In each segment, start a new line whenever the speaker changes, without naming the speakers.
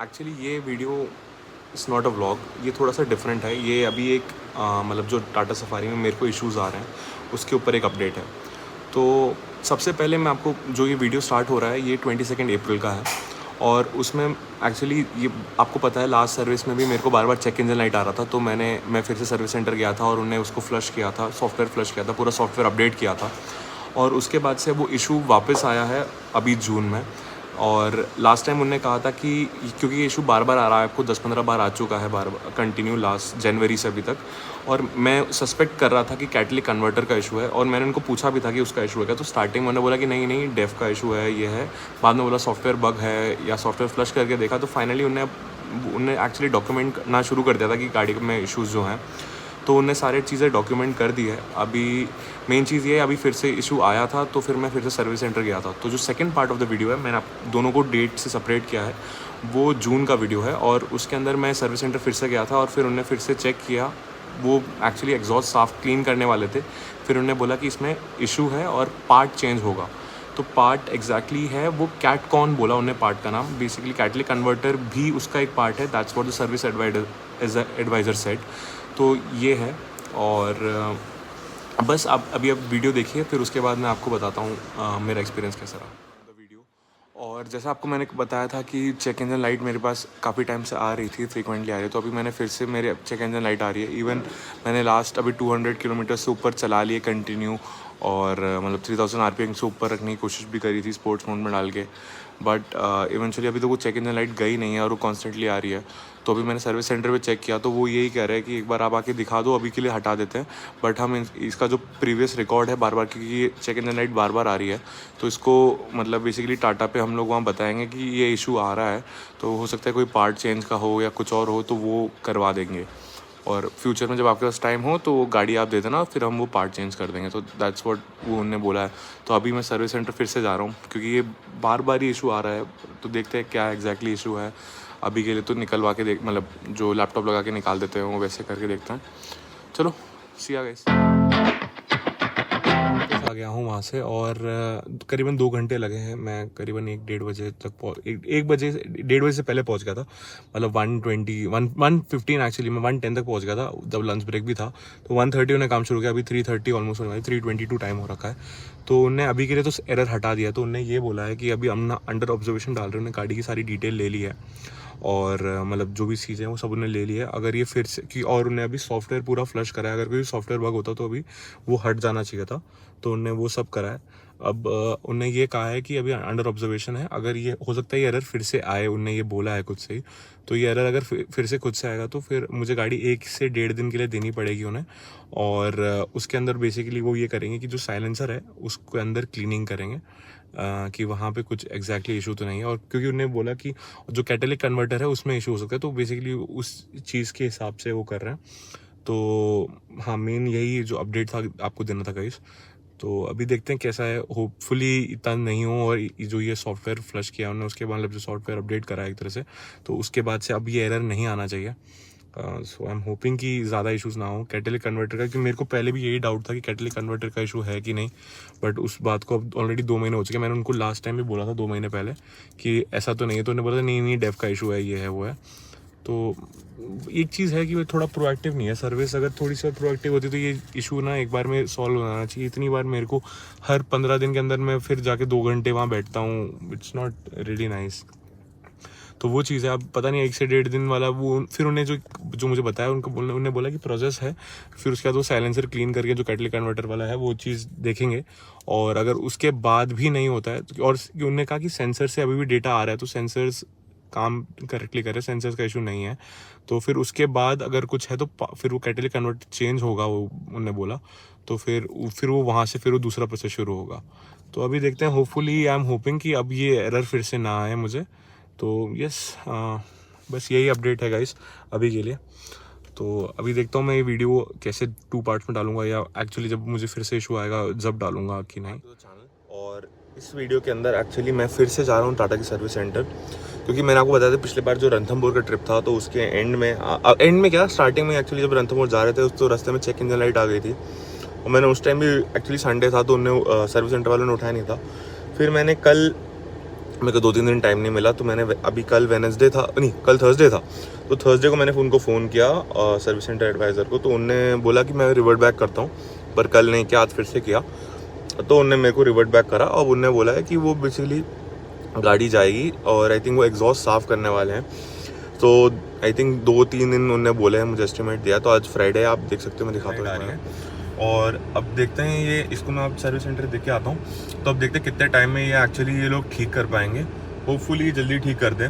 Actually ये video is not a vlog, ये थोड़ा सा डिफरेंट है। ये अभी एक मतलब जो टाटा सफारी में मेरे को इश्यूज़ आ रहे हैं उसके ऊपर एक अपडेट है। तो सबसे पहले मैं आपको जो ये वीडियो स्टार्ट हो रहा है ये 22 अप्रैल का है और उसमें एक्चुअली ये आपको पता है लास्ट सर्विस में भी मेरे को बार बार चेक इंजन लाइट आ रहा था। तो मैं फिर से सर्विस सेंटर गया था और उन्होंने उसको फ्लश किया था, सॉफ्टवेयर फ्लश किया था, पूरा सॉफ्टवेयर अपडेट किया था और उसके बाद से वो इशू वापस आया है अभी जून में। और लास्ट टाइम उन्होंने कहा था कि क्योंकि ये इशू बार बार आ रहा है, आपको 10-15 बार आ चुका है बार कंटिन्यू लास्ट जनवरी से अभी तक, और मैं सस्पेक्ट कर रहा था कि कैटलिक कन्वर्टर का इशू है और मैंने उनको पूछा भी था कि उसका इशू है क्या। तो स्टार्टिंग में उन्होंने बोला कि नहीं नहीं डेफ का इशू है, ये है। बाद में बोला सॉफ्टवेयर बग है या सॉफ्टवेयर फ्लश करके देखा। तो फाइनली उन्होंने एक्चुअली डॉक्यूमेंट करना शुरू कर दिया था कि गाड़ी में इशूज़ जो हैं, तो उन्हें सारी चीज़ें डॉक्यूमेंट कर दी है। अभी मेन चीज़ ये है, अभी फिर से इशू आया था तो फिर मैं फिर से सर्विस सेंटर गया था। तो जो second part of the video है, मैंने आप दोनों को डेट से सेपरेट किया है, वो जून का वीडियो है और उसके अंदर मैं सर्विस सेंटर फिर से गया था और फिर उन्होंने फिर से चेक किया। वो एक्चुअली एग्जॉस्ट साफ क्लीन करने वाले थे, फिर उन्होंने बोला कि इसमें इशू है और पार्ट चेंज होगा। तो पार्ट एग्जैक्टली है वो कैटकॉन बोला उन्हें पार्ट का नाम, बेसिकली कैटलिक कन्वर्टर भी उसका एक पार्ट है। That's what the service advisor said. तो ये है और बस आप अभी वीडियो देखिए, फिर उसके बाद मैं आपको बताता हूँ मेरा एक्सपीरियंस कैसा रहा द वीडियो। और जैसा आपको मैंने बताया था कि चेक इंजन लाइट मेरे पास काफ़ी टाइम से आ रही थी, फ्रीक्वेंटली आ रही है। तो अभी मैंने फिर से मेरे चेक इंजन लाइट आ रही है। इवन मैंने लास्ट अभी 200 किलोमीटर से ऊपर चला लिए कंटिन्यू और मतलब 3000 RPM से ऊपर रखने की कोशिश भी करी थी स्पोर्ट्स मोड में डाल के, बट इवेंचुअली अभी तो वो चेक इंजन लाइट गई नहीं है और वो कॉन्स्टेंटली आ रही है। तो अभी मैंने सर्विस सेंटर पे चेक किया तो वो यही कह रहे हैं कि एक बार आप आके दिखा दो, अभी के लिए हटा देते हैं। बट हम इसका जो प्रीवियस रिकॉर्ड है बार बार, क्योंकि ये चेक इंजन लाइट बार बार आ रही है, तो इसको मतलब बेसिकली टाटा पे हम लोग वहाँ बताएंगे कि ये इशू आ रहा है। तो हो सकता है कोई पार्ट चेंज का हो या कुछ और हो तो वो करवा देंगे और फ्यूचर में जब आपके पास टाइम हो तो वो गाड़ी आप दे देना, फिर हम वो पार्ट चेंज कर देंगे। तो दैट्स व्हाट वो उन्होंने बोला है। तो अभी मैं सर्विस सेंटर फिर से जा रहा हूँ क्योंकि ये बार बार ही इशू आ रहा है। तो देखते हैं क्या एग्जैक्टली इशू है। अभी के लिए तो निकलवा के देख, मतलब जो लैपटॉप लगा के निकाल देते हैं वो वैसे करके देखते हैं। चलो सी या गाइस। आ गया हूँ वहाँ से और करीबन 2 घंटे लगे हैं। मैं करीबन 1-1:30 बजे तक 1 बजे 1:30 बजे से पहले पहुँच गया था, मतलब 1:15 एक्चुअली मैं 1:10 तक पहुँच गया था जब लंच ब्रेक भी था। तो 1:30 उन्हें काम शुरू किया, अभी 3:30 ऑलमोस्ट होने वाली, 3:22 टाइम हो रखा है। तो उन्हें अभी के लिए तो एरर हटा दिया। तो उन्हें ये बोला है कि अभी हम ना अंडर ऑब्जर्वेशन डाल रहे हैं, उन्हें गाड़ी की सारी डिटेल ले ली है और मतलब जो भी चीज़ें हैं वो सब उन्हें ले लिया है। अगर ये फिर से कि और उन्हें अभी सॉफ्टवेयर पूरा फ्लश करा है, अगर कोई सॉफ्टवेयर बग होता तो अभी वो हट जाना चाहिए था। तो उन्हें वो सब करा है। अब उन्हें ये कहा है कि अभी अंडर ऑब्जर्वेशन है, अगर ये हो सकता है ये एरर फिर से आए, उन्हें ये बोला है खुद से ही। तो ये एरर अगर फिर से खुद से आएगा तो फिर मुझे गाड़ी 1 से 1.5 दिन के लिए देनी पड़ेगी उन्हें। और उसके अंदर बेसिकली वो ये करेंगे कि जो साइलेंसर है उसके अंदर क्लीनिंग करेंगे कि वहाँ पे कुछ एग्जैक्टली इशू तो नहीं है। और क्योंकि उन्हें बोला कि जो कैटलिक कन्वर्टर है उसमें इशू हो सकता है, तो बेसिकली उस चीज़ के हिसाब से वो कर रहे हैं। तो हाँ, मेन यही जो अपडेट था आपको देना था गाइस। तो अभी देखते हैं कैसा है। होपफुली इतना नहीं हो और जो ये सॉफ्टवेयर फ्लश किया उन्होंने उसके बाद, मतलब जो सॉफ्टवेयर अपडेट करा है एक तरह से, तो उसके बाद से अब ये एरर नहीं आना चाहिए। सो आई एम होपिंग कि ज़्यादा इश्यूज़ ना हो कैटलिक कन्वर्टर का, क्योंकि मेरे को पहले भी यही डाउट था कि कैटलिक कन्वर्टर का इशू है कि नहीं। बट उस बात को अब ऑलरेडी 2 महीने हो चुके हैं। मैंने उनको लास्ट टाइम भी बोला था 2 महीने पहले कि ऐसा तो नहीं है, तो उन्होंने बोला था नहीं नहीं डेफ का इशू है, ये है वो है। तो एक चीज़ है कि वो थोड़ा प्रोएक्टिव नहीं है सर्विस। अगर थोड़ी सी प्रोएक्टिव होती तो ये इशू ना एक बार में सॉल्व हो जाना चाहिए। इतनी बार मेरे को हर 15 दिन के अंदर मैं फिर जाके 2 घंटे वहाँ बैठता हूँ, इट्स नॉट रियली नाइस। तो वो चीज़ है। अब पता नहीं 1 से 1.5 दिन वाला वो फिर उन्हें जो मुझे बताया उन्होंने बोला कि प्रोसेस है, फिर उसके बाद वो साइलेंसर क्लीन करके जो कैटलिक कन्वर्टर वाला है वो चीज़ देखेंगे। और अगर उसके बाद भी नहीं होता है और उन्होंने कहा कि सेंसर से अभी भी डेटा आ रहा है, तो सेंसर्स काम करेक्टली करे, सेंसर्स का इशू नहीं है। तो फिर उसके बाद अगर कुछ है तो फिर वो कैटलिक कन्वर्टर चेंज होगा, वो उन्होंने बोला। तो फिर वो वहाँ से फिर वो दूसरा प्रोसेस शुरू होगा। तो अभी देखते हैं, होपफुली आई एम होपिंग कि अब ये एरर फिर से ना आए मुझे। तो यस, बस यही अपडेट है गाइस अभी के लिए। तो अभी देखता हूँ मैं ये वीडियो कैसे 2 पार्ट्स में डालूंगा, या एक्चुअली जब मुझे फिर से इशू आएगा जब डालूंगा कि नहीं। और इस वीडियो के अंदर एक्चुअली मैं फिर से जा रहा हूँ टाटा की सर्विस सेंटर, क्योंकि मैंने आपको बताया था पिछले बार जो रणथंभौर का ट्रिप था तो उसके एंड में क्या स्टार्टिंग में एक्चुअली जब रणथंभौर जा रहे थे उस तो रास्ते में चेक इंजन लाइट आ गई थी और मैंने उस टाइम भी एक्चुअली संडे था तो उन्हें सर्विस सेंटर वालों ने उठाया नहीं था। फिर मैंने कल मेरे को 2-3 दिन टाइम नहीं मिला, तो मैंने अभी कल वेडनेसडे था, नहीं कल थर्सडे था, तो थर्सडे को मैंने उनको फ़ोन किया सर्विस सेंटर एडवाइज़र को, तो उनने बोला कि मैं रिवर्ट बैक करता हूँ, पर कल नहीं किया, आज फिर से किया, तो उनने मेरे को रिवर्ट बैक करा और उनने बोला है कि वो बेसिकली गाड़ी जाएगी और आई थिंक वो एग्जॉस्ट साफ़ करने वाले हैं, तो आई थिंक 2-3 दिन उनने बोले हैं, मुझे एस्टिमेट दिया, तो आज फ्राइडे आप देख सकते हो, मैं दिखाता हूँ। और अब देखते हैं ये, इसको मैं आप सर्विस सेंटर देख के आता हूँ, तो अब देखते हैं कितने टाइम में ये एक्चुअली ये लोग ठीक कर पाएंगे, होपफुली जल्दी ठीक कर दें।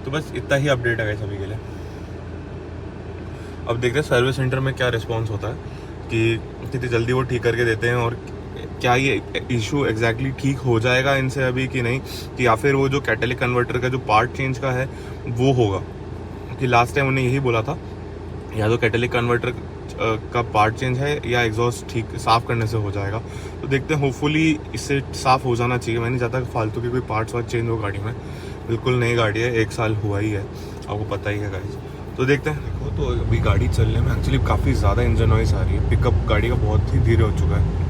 तो बस इतना ही अपडेट है सभी के लिए। अब देखते हैं सर्विस सेंटर में क्या रिस्पॉन्स होता है, कि कितनी जल्दी वो ठीक करके देते हैं, और क्या ये इशू एग्जैक्टली ठीक हो जाएगा इनसे अभी कि नहीं, कि या फिर वो जो कैटेलिक कन्वर्टर का जो पार्ट चेंज का है वो होगा, कि लास्ट टाइम उन्होंने यही बोला था, या तो कैटेलिक कन्वर्टर का पार्ट चेंज है या एग्जॉस्ट ठीक साफ़ करने से हो जाएगा। तो देखते हैं, होपफुली इससे साफ़ हो जाना चाहिए। मैं नहीं चाहता फालतू के कोई पार्ट्स वार्ट चेंज हो गाड़ी में, बिल्कुल नई गाड़ी है, 1 साल हुआ ही है, आपको पता ही है गाइस। तो देखते हैं। देखो तो अभी गाड़ी चलने में एक्चुअली काफ़ी ज़्यादा इंजन नॉइस आ रही है, पिकअप गाड़ी का बहुत ही धीरे हो चुका है,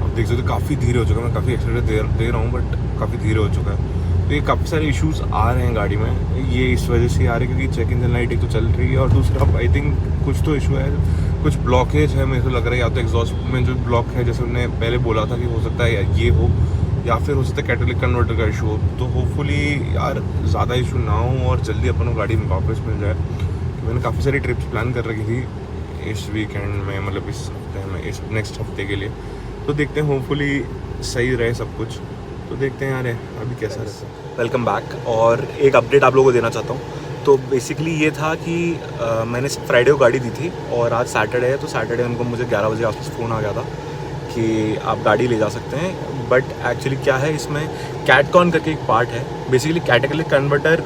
आप देख सकते हो काफ़ी धीरे हो चुका है, मैं काफ़ी एक्सीलरेटर दे रहा हूँ बट काफ़ी धीरे हो चुका है। तो ये काफ़ी सारे इश्यूज़ आ रहे हैं गाड़ी में, ये इस वजह से आ रहे हैं क्योंकि चेक इंजन लाइट एक तो चल रही है, और दूसरा आई थिंक कुछ तो इशू है, कुछ ब्लॉकेज है, मेरे को लग रहा है, या तो एग्जॉस्ट में जो ब्लॉक है, जैसे उन्होंने पहले बोला था कि हो सकता है या ये हो, या फिर हो सकता है कैटेलिक कन्वर्टर का इशू हो। तो होपफुली यार ज़्यादा इशू ना हो और जल्दी अपन को गाड़ी में वापस मिल जाए। तो मैंने काफ़ी सारी ट्रिप्स प्लान कर रखी थी इस वीकेंड में, मतलब इस हफ्ते में, इस नेक्स्ट हफ्ते के लिए। तो देखते हैं, होपफुली सही रहे सब कुछ। तो देखते हैं यार अभी कैसा रहता है। वेलकम बैक, और एक अपडेट आप लोगों को देना चाहता हूँ। तो बेसिकली ये था कि मैंने फ्राइडे को गाड़ी दी थी, और आज सैटरडे है, तो सैटरडे उनको मुझे 11 बजे आसपास फ़ोन आ गया था कि आप गाड़ी ले जा सकते हैं। बट एक्चुअली क्या है, इसमें कैटकॉन करके एक पार्ट है, बेसिकली कैटेलिक कन्वर्टर,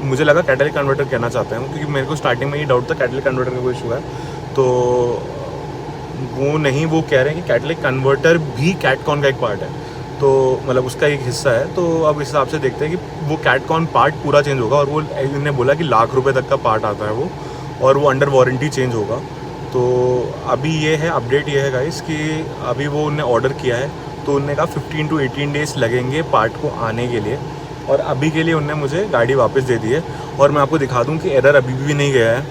मुझे लगा कैटेलिक कन्वर्टर कहना चाहते हैं, क्योंकि मेरे को स्टार्टिंग में ये डाउट था कैटेलिक कन्वर्टर का कोई इशू है, तो वो नहीं, वो कह रहे हैं कि कैटेलिक कन्वर्टर भी कैटकॉन का एक पार्ट है, तो मतलब उसका एक हिस्सा है। तो अब इस हिसाब से देखते हैं कि वो कैटकॉन पार्ट पूरा चेंज होगा, और वो इन्होंने बोला कि ₹1,00,000 तक का पार्ट आता है वो, और वो अंडर वारंटी चेंज होगा। तो अभी ये है अपडेट, ये है गाइस कि अभी वो उन्होंने ऑर्डर किया है, तो उन्होंने कहा 15 to 18 डेज़ लगेंगे पार्ट को आने के लिए, और अभी के लिए उन्होंने मुझे गाड़ी वापस दे दी है। और मैं आपको दिखा दूँ कि एरर अभी भी नहीं गया है,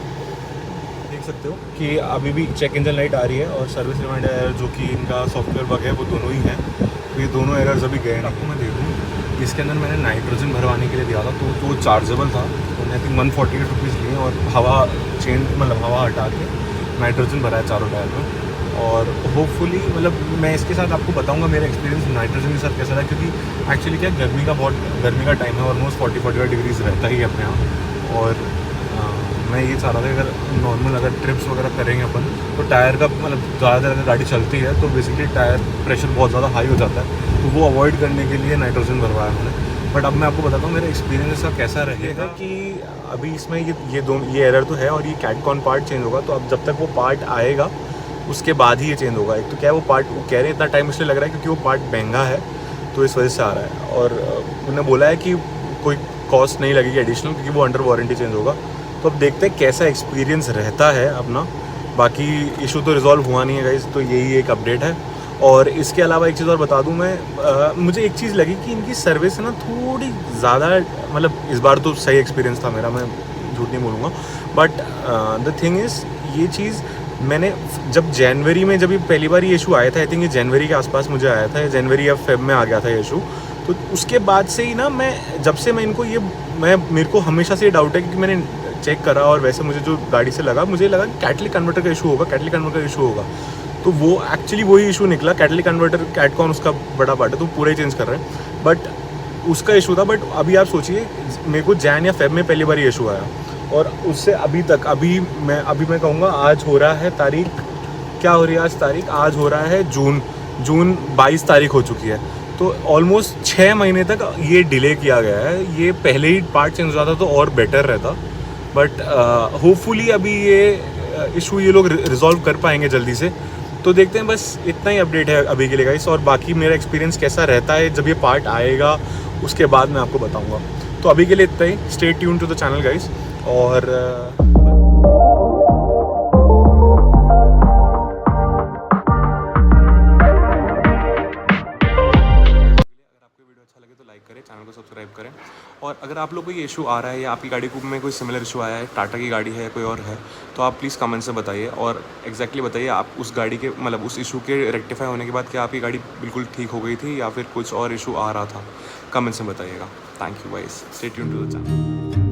देख सकते हो कि अभी भी चेक इंजन लाइट आ रही है, और सर्विस रिमाइंडर जो कि इनका सॉफ्टवेयर बग है वो दोनों ही हैं, तो ये दोनों एरर्स अभी गए। आपको मैं दे दूँ, इसके अंदर मैंने नाइट्रोजन भरवाने के लिए दिया था, तो वो चार्जेबल था, तो आई थिंक 148 रुपीज़ लिए, और हवा चेंज, मतलब हवा हटा के नाइट्रोजन भरा है चारों टायर में। और होपफुली, मतलब मैं इसके साथ आपको बताऊंगा मेरा एक्सपीरियंस नाइट्रोजन के साथ कैसा रहा, क्योंकि एक्चुअली क्या गर्मी का टाइम है, ऑलमोस्ट 40-45 डिग्रीज रहता ही है अपने यहाँ। और मैं ये चाह रहा था कि अगर नॉर्मल अगर ट्रिप्स वगैरह करेंगे अपन, तो टायर का मतलब ज़्यादातर अगर गाड़ी चलती है तो बेसिकली टायर प्रेशर बहुत ज़्यादा हाई हो जाता है, तो वो अवॉइड करने के लिए नाइट्रोजन भरवाया मैंने। बट अब मैं आपको बताता हूँ मेरा एक्सपीरियंस इसका कैसा रहेगा, कि अभी इसमें ये एरर तो है, और ये कैटकॉन पार्ट चेंज होगा, तो अब जब तक वो पार्ट आएगा उसके बाद ही ये चेंज होगा। एक तो क्या है, वो पार्ट वो कह रहे हैं इतना टाइम इसलिए लग रहा है क्योंकि वो पार्ट महंगा है, तो इस वजह से आ रहा है। और उन्होंने बोला है कि कोई कॉस्ट नहीं लगेगी एडिशनल, क्योंकि वो अंडर वारंटी चेंज होगा। तो अब देखते हैं कैसा एक्सपीरियंस रहता है अपना। बाकी इशू तो रिजॉल्व हुआ नहीं है गाइस, तो यही एक अपडेट है। और इसके अलावा एक चीज़ और बता दूं मैं, मुझे एक चीज़ लगी कि इनकी सर्विस है ना थोड़ी ज़्यादा, मतलब इस बार तो सही एक्सपीरियंस था मेरा, मैं झूठ नहीं बोलूँगा। बट द थिंग इज़, ये चीज़ मैंने जब जनवरी में, जब ये पहली बार ये इशू आया था, आई थिंक ये जनवरी के आसपास मुझे आया था, जनवरी या फेब में आ गया था ये इशू। तो उसके बाद से ही ना, मैं जब से मैं इनको मेरे को हमेशा से ये डाउट है, क्योंकि मैंने चेक करा, और वैसे मुझे जो गाड़ी से लगा, मुझे लगा कि कैटेलिक कन्वर्टर का इशू होगा, कैटेलिक कन्वर्टर का इशू होगा। तो वो एक्चुअली वही इशू निकला, कैटेलिक कन्वर्टर कैटकॉन उसका बड़ा पार्ट है, तो पूरा ही चेंज कर रहे हैं, बट उसका इशू था। बट अभी आप सोचिए, मेरे को जैन या फेब में पहली बार ये इशू आया, और उससे अभी तक, अभी मैं कहूँगा आज हो रहा है तारीख, क्या हो रही है आज तारीख, आज हो रहा है जून 22 तारीख हो चुकी है। तो ऑलमोस्ट 6 महीने तक ये डिले किया गया है। ये पहले ही पार्ट चेंज हो जाता तो और बेटर रहता, बट होपफुली अभी ये इशू ये लोग रिजॉल्व कर पाएंगे जल्दी से। तो देखते हैं, बस इतना ही अपडेट है अभी के लिए गाइस। और बाकी मेरा एक्सपीरियंस कैसा रहता है जब ये पार्ट आएगा, उसके बाद मैं आपको बताऊंगा। तो अभी के लिए इतना ही, stay tune to the channel guys. और अगर आपको वीडियो अच्छा लगे तो लाइक करें, चैनल को सब्सक्राइब करें। और अगर आप लोग को ये इशू आ रहा है या आपकी गाड़ी में कोई सिमिलर इशू आया है, टाटा की गाड़ी है कोई और है, तो आप प्लीज़ कमेंट से बताइए और एग्जैक्टली बताइए आप उस गाड़ी के मतलब उस इशू के रेक्टिफाई होने के बाद क्या आपकी गाड़ी बिल्कुल ठीक हो गई थी या फिर कुछ और इशू आ रहा था। कमेंट्स में बताइएगा। Thank you guys, stay tuned to the channel.